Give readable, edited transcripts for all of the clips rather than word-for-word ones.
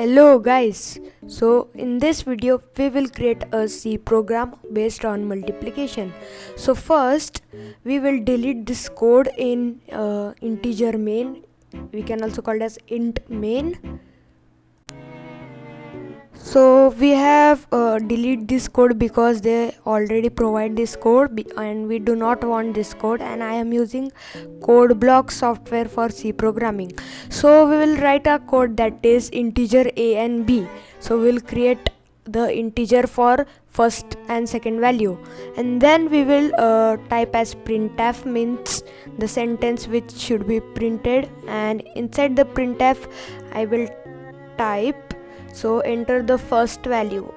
Hello guys, so in this video we will create a C program based on multiplication. So first we will delete this code in integer main, we can also call it as int main. So we have delete this code because they already provide this code and we do not want this code, and I am using code block software for C programming. So we will write a code that is integer a and b. So we will create the integer for first and second value, and then we will type as printf, means the sentence which should be printed, and inside the printf I will type, so enter the first value,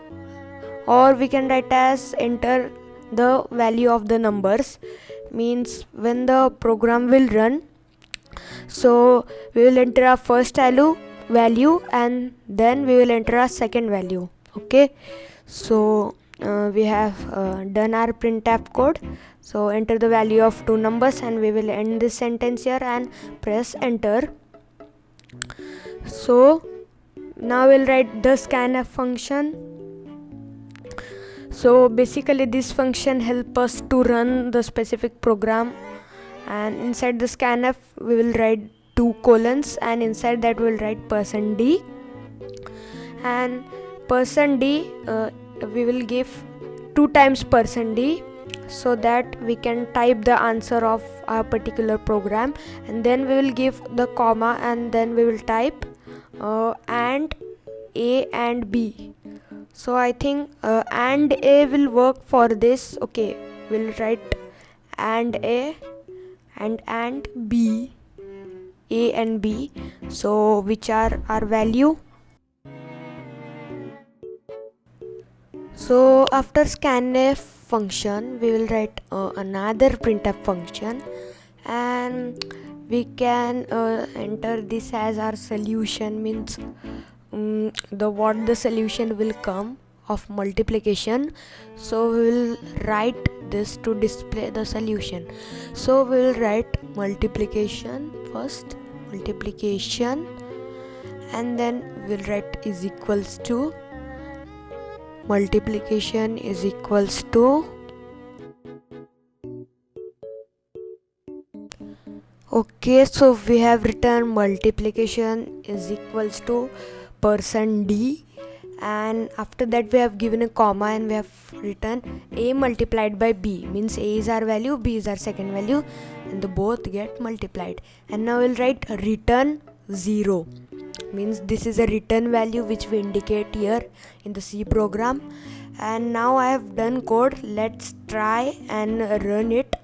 or we can write as enter the value of the numbers, means when the program will run, so we will enter our first value and then we will enter our second value. Okay, so we have done our printf code. So enter the value of two numbers and we will end this sentence here and press enter. So now we'll write the scanf function. So basically this function helps us to run the specific program, and inside the scanf we will write two colons, and inside that we'll write %d, and %d we will give 2 times %d, so that we can type the answer of our particular program, and then we will give the comma and then we will type and a and b. So I think and a will work for this. Okay, we'll write and a and b, a and b, so which are our value. So after scanf function we will write another printf function, and we can enter this as our solution, means what the solution will come of multiplication. So we will write this to display the solution. So we will write multiplication first, multiplication, and then we'll write is equals to multiplication is equals to. Okay, so we have written multiplication is equals to %d, and after that we have given a comma and we have written a multiplied by b, means a is our value, b is our second value, and the both get multiplied. And now we'll write return 0, means this is a return value which we indicate here in the C program. And now I have done code, let's try and run it,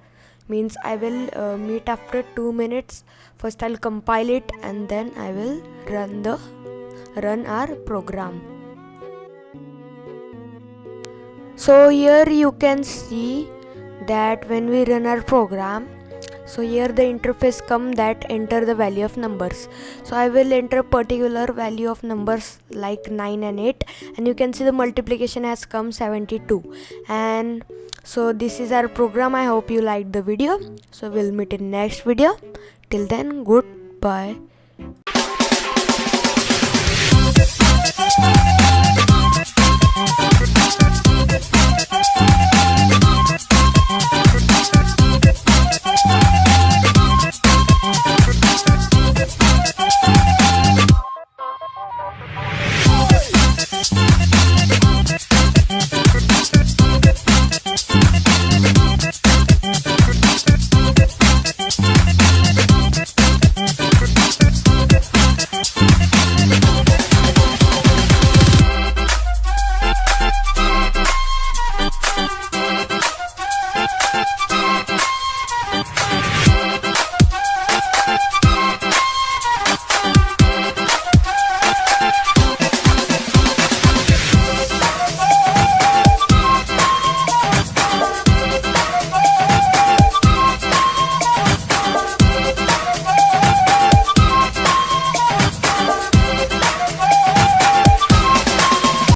means I will meet after 2 minutes. First I'll compile it and then I will run our program. So here you can see that when we run our program, so here the interface come that enter the value of numbers. So I will enter a particular value of numbers like 9 and 8, and you can see the multiplication has come 72. And so this is our program. I hope you liked the video. So we'll meet in next video. Till then, goodbye.